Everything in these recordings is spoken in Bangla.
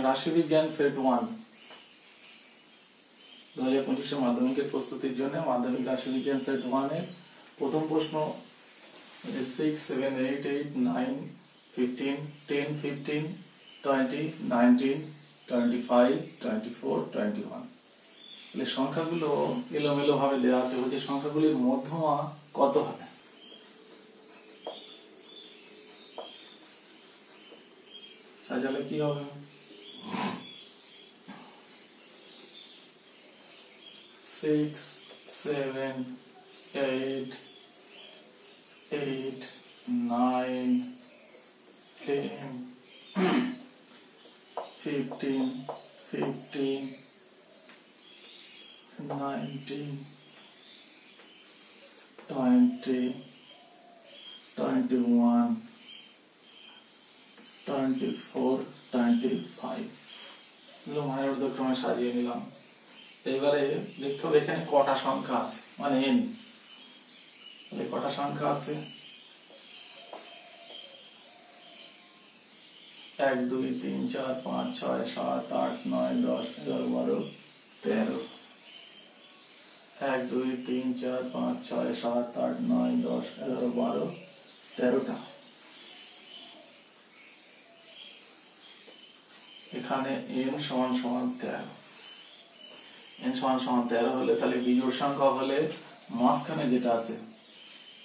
রাশিবিজ্ঞান সেট 1 2025 মাধ্যমিকের প্রস্তুতির জন্য মাধ্যমিক রাশিবিজ্ঞান সেট 1 এর প্রথম প্রশ্ন 6 7 8 8 9 15 10 15 20 19 25 24 21 এই সংখ্যাগুলো এলোমেলো ভাবে দেওয়া আছে। বলছে সংখ্যাগুলির মধ্যমা কত হবে। সাজালে কি হবে? 6 7 8 8 9 10 15 15 19 20 21 24 25 মানের ঊর্ধ্বক্রমে সাজিয়ে নিলাম। এবারে দেখতে হবে এখানে কটা সংখ্যা আছে, মানে n কটা সংখ্যা আছে। 1 2 3 4 5 6 7 8 9 10 11 12 13 1 2 3 4 5 6 7 8 9 10 11 12 13টা। এখানে n সমান সমান 13। n সমান সমান 13 হলে তাহলে বিজোড় সংখ্যা হলে মাঝখানে যেটা আছে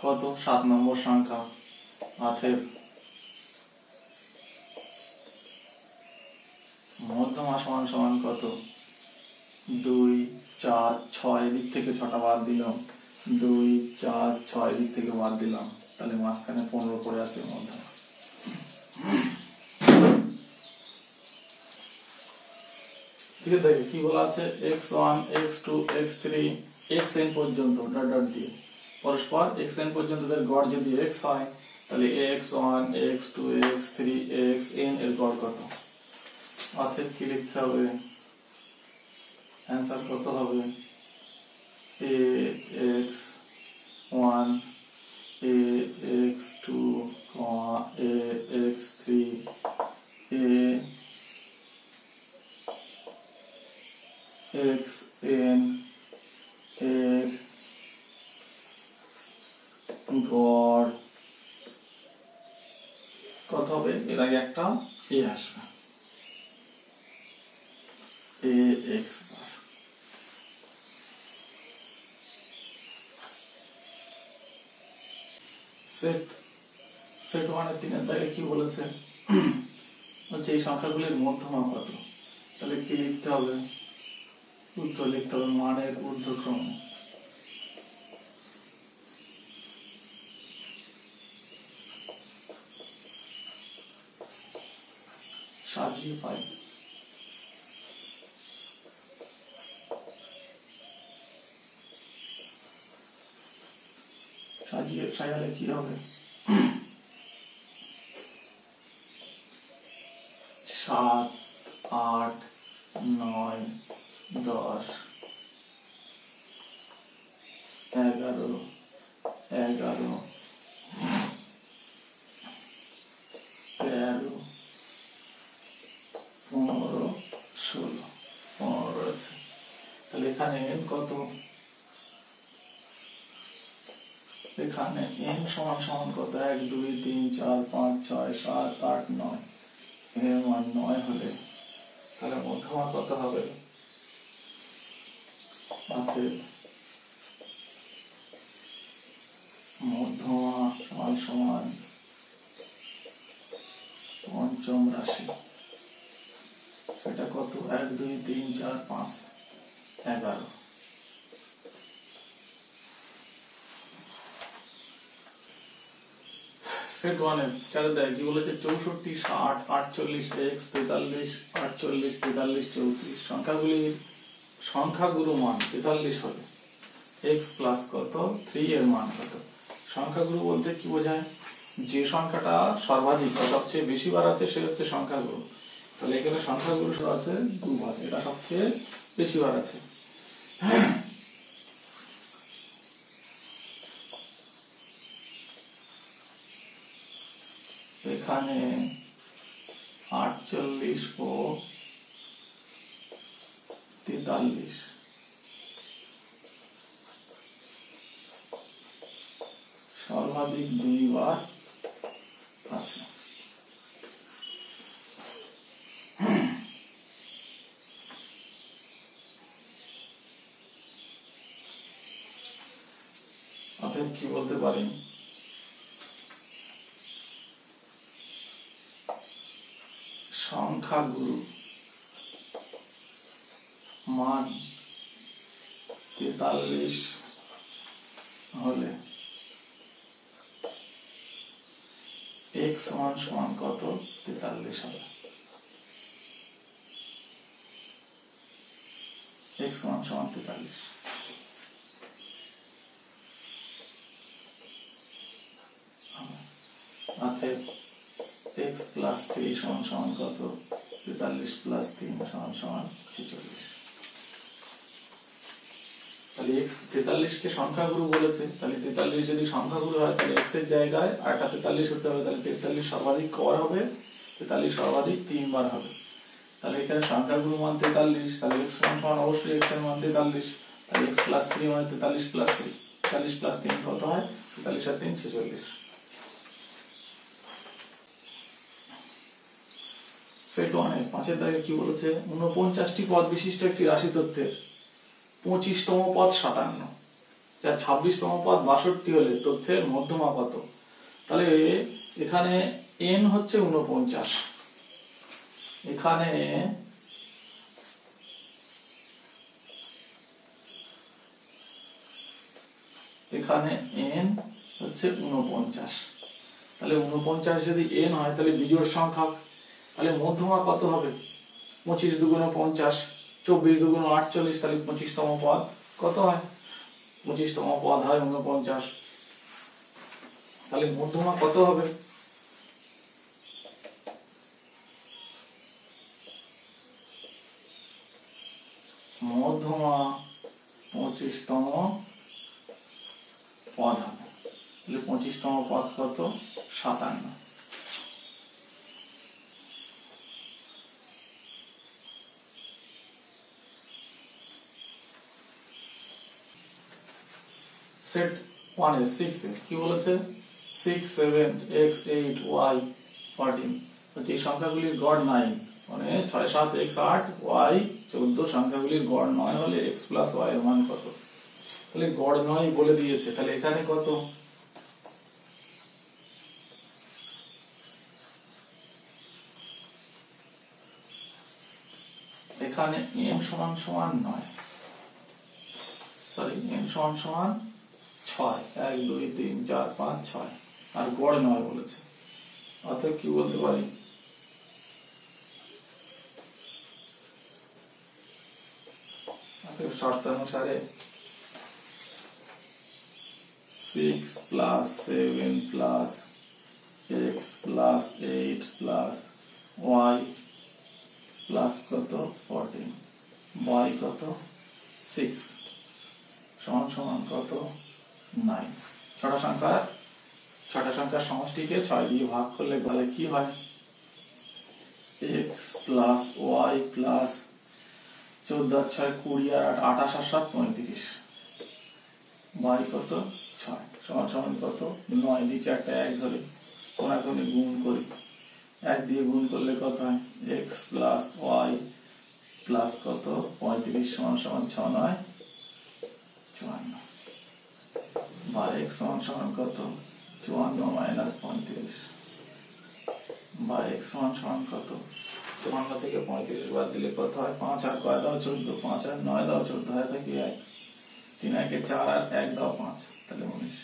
কত, 7 নম্বর সংখ্যা। অতএব মধ্যমা সমান সমান কত, 2 4 6 দিক থেকে 6টা বাদ দিলাম, 2 4 6 দিক থেকে বাদ দিলাম, তাহলে মাঝখানে 15 পড়ে আছে মধ্যমা। ঠিক আছে, কি বলা আছে, x1 x2 x3 xn পর্যন্ত ডট ডট দিয়ে পরস্পর xn পর্যন্ত এর গড় যদি x হয় তাহলে x1 x2 x3 xn এর গড় কত। অতএব কি লিখতে হবে, অ্যানসার কত হবে, ax1 ax2 ax3 xn এর গড় কত হবে। এর আগে একটা a আসবে, ax বার। সেট 1 এর 3 এর দাগে কি বলেছে, হচ্ছে এই সংখ্যাগুলির মধ্যমা কত। তাহলে কি লিখতে হবে, উত্তর লিখতে হবে মানের ঊর্ধ্বক্রমে। সাজিয়ে পাই, সাজালে কি হবে, 7 8 9 10 11 11 13 15 16 15 রয়েছে। তাহলে এখানে n কত, এখানে n সমান সমান কত, 1 2 3 4 5 6 7 8 9, এর মান 9 হলে তাহলে মধ্যমা কত হবে। মধ্যমা সমান সমান পঞ্চম রাশি, এটা কত, 1 2 3 4 5 11। সেট 1 এর 4 এর দাগে কি বলেছে, 64 60 48 x 43 48 43 34 সংখ্যাগুলির সংখ্যাগুরু মান 43 হলে x প্লাস কত 3 এর মান কত। সংখ্যাগুরু বলতে কি বোঝায়, যে সংখ্যাটা সর্বাধিক সবচেয়ে বেশি বার আছে সে হচ্ছে সংখ্যাগুরু। তাহলে এখানে সংখ্যাগুরু আছে 2 বার, এটা সবচেয়ে বেশি বার আছে। এখানে 48 ও 43 সর্বাধিক 2 বার আছে। অতএব কি বলতে পারি, সংখ্যাগুরু মান 43 হলে x সমান সমান কত? 43 হবে। x সমান সমান 43। অতএব x প্লাস 3 সমান সমান কত? 43 প্লাস 3 সমান সমান 46। তাহলে x 43 কে সংখ্যাগুরু বলেছে, তাহলে 43 যদি সংখ্যাগুরু হয় তাহলে x এর জায়গায় আরেকটা 43 হতে হবে, তাহলে 43 সর্বাধিক কবার হবে? 43 সর্বাধিক 3 বার হবে। তাহলে এখানে সংখ্যাগুরু মান 43, তাহলে x সমান সমান অবশ্যই x এর মান 43, তাহলে x প্লাস 3 মানে 43 প্লাস 3, 43 প্লাস 3 কত হয়? 43 আর 3 46। সেট 1 এর 5 এর দাগে কি বলেছে? 49টি পদ বিশিষ্ট একটি রাশি তথ্যের 25তম পদ 57, যা 26তম পদ 62 হলে তথ্যের মধ্যমা কত? তাহলে এখানে n হচ্ছে 49, এখানে n হচ্ছে 49, তাহলে 49 যদি n হয় তাহলে বিজোড় সংখ্যা, তাহলে মধ্যমা কত হবে? 25 দুগুণ 50, 24 দুগুণ 48, তাহলে 25তম পদ কত হয়? 25তম পদ হয় 49, তাহলে মধ্যমা কত হবে? মধ্যমা 25তম পদ হবে, তাহলে 25তম পদ কত? 57। সেট 1 এর 6 এ কি বলেছে? 6 7 x 8 y 14 হচ্ছে এই সংখ্যাগুলির গড় 9, মানে 6 7 x 8 y 14 সংখ্যাগুলির গড় 9 হলে x প্লাস y এর মান কত? তাহলে গড় 9 বলে দিয়েছে, তাহলে এখানে কত? এখানে n সমান সমান 9, সরি n সমান সমান 6, 1 2 3 4 5 6, আর গড় 9 বলেছে। অতএব কি বলতে পারি? অতএব শর্ত অনুসারে 6 plus 7 plus x plus 8 plus y plus কত? 14, y কত? 6 সমান সমান কত? 9। ছটা সংখ্যার সমষ্টিকে 6 দিয়ে ভাগ করলে গলে কি হয়? x প্লাস y প্লাস 14 আর 6 20 আর 8 28 আর 7 35, y কত? 6 সমান সমান কত? 9 দিয়ে 4টা 1 ধরে কোনাকুনি গুণ করি, 1 দিয়ে গুণ করলে কত হয়? x প্লাস y প্লাস কত? 35 সমান সমান 6 9 54, বা x সমান সমান কত? 54 মাইনাস 35, বা x সমান সমান কত? 54 থেকে 35 বাদ দিলে কত হয়? 5 আর কয় দাও 14, 5 আর 9 দাও 14, হয় থাকে 1, 3 1 4 আর 1 দাও 5, তাহলে 19।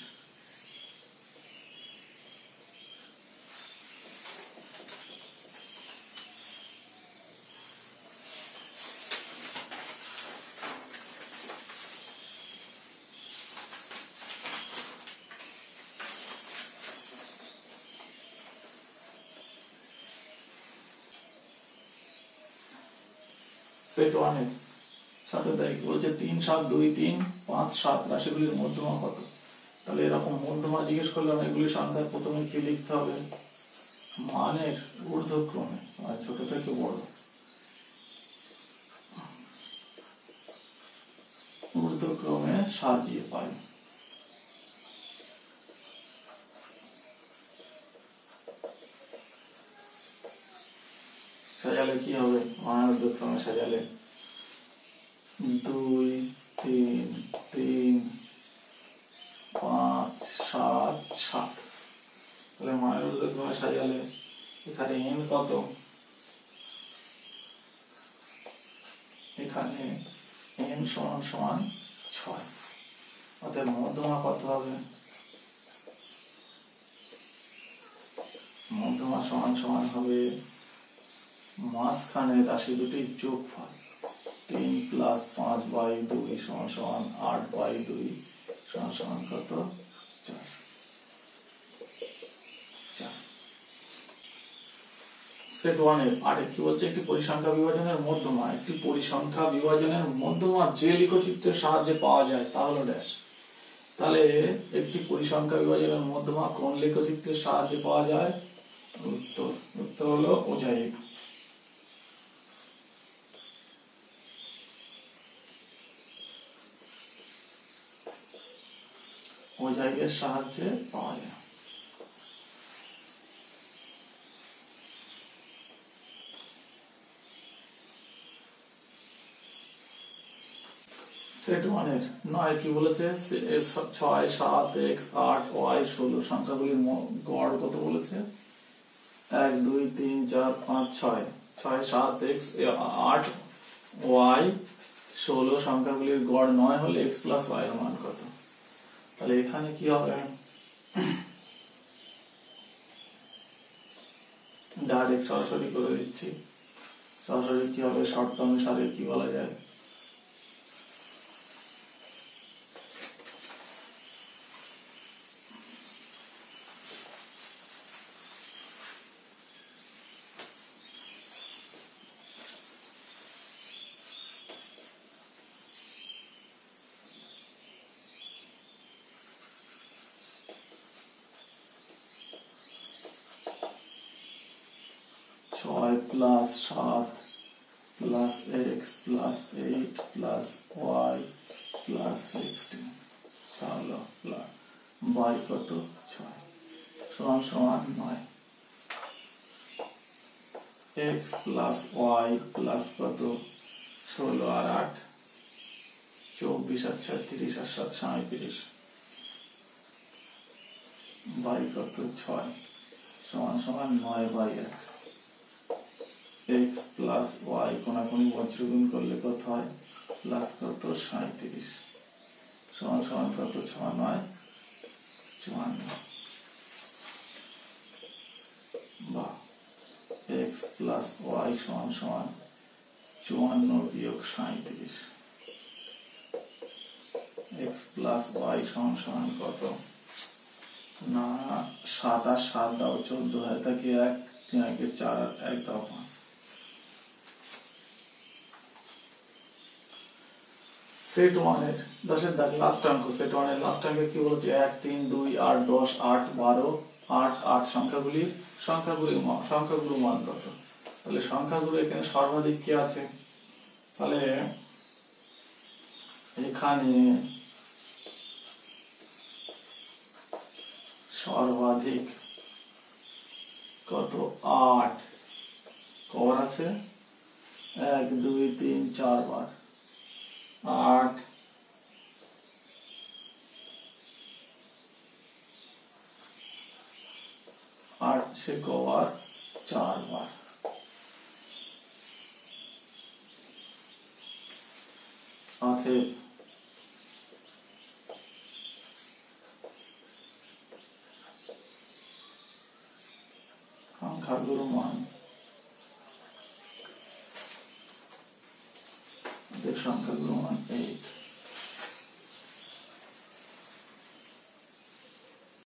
সেট 1 এর সাথে দেখ বলছে 3 7 2 3 5 7 রাশিগুলির মধ্যমা কত? তাহলে এরকম মধ্যমা জিজ্ঞেস করলে এগুলি সংখ্যার প্রথমে কি লিখতে হবে? মানের ঊর্ধ্বক্রমে, আর ছোট থেকে বড়। ঊর্ধ্বক্রমে সাজিয়ে পাই। সাজালে কি হবে? ঊর্ধ্বক্রমে সাজালে 2 3 3 5 7 7। তাহলে মানের ঊর্ধ্বক্রমে সাজালে এখানে n কত? এখানে n সমান সমান 6। অতএব মধ্যমা কত হবে? মধ্যমা সমান সমান হবে মাঝখানের রাশি দুটির যোগফল। 3 + 5/2 সমান সমান 8/2 সমান সমান কত? 4। সেট 1 এর 8 কি বলছে? একটি পরিসংখ্যা বিভাজনের মধ্যমা। একটি পরিসংখ্যা বিভাজনের মধ্যমা যে লিখচিত্রের সাহায্যে পাওয়া যায় তা হলো ড্যাশ। তাহলে একটি পরিসংখ্যা বিভাজনের মধ্যমা কোন লেখচিত্রের সাহায্যে পাওয়া যায়? উত্তর হলো ওজাইক। ওজাইকের সাহায্যে পাওয়া যায়। সেট 1 এর 9 কি বলেছে? 6 7 x 8 y 16 সংখ্যাগুলির গড় কত বলেছে? 1 2 3 4 5 6 6 7 x 8 y 16 সংখ্যাগুলির গড় 9 হলে x + y এর মান কত? তাহলে এখানে কি হবে? ডাইরেক্ট সরাসরি করে দিচ্ছি। সরাসরি কি হবে? শর্ত অনুসারে কি বলা যায়? ছয় + 7 + x + 8 + y + 16 চলো y কত? 6 সমান সমান 9। x + y + কত? 16 আর 8 24 আর 6 30 আর 7 37 y কত? 6 সমান সমান 9/1। x + y কোনাকুনি বজ্রগুণ করলে কত হয়? প্লাস কত? 37 সমান সমান কত? 6 9 54। বা x + y সমান সমান 54 - 37। x + y সমান সমান কত? না 7 আর 7 দাও 14 হয়, তাকে 1 3 আর 4 আর 1 দাও 5। সেট 1 এর 10 এর দাগ লাস্ট অঙ্ক। সেট 1 এর লাস্ট অঙ্কে কি বলেছে? 1 3 2 8 10 8 12 8 8 সংখ্যাগুলোর মান কত? তাহলে সংখ্যাগুলো এখানে সর্বাধিক কি আছে? তাহলে এখানে সর্বাধিক কত? 8 কবার আছে? 1 2 3 4 বার 8 8 সে কবার? 4 বার। অতএব সংখ্যাগুলোর মান সংখ্যাগুলোর মান 8।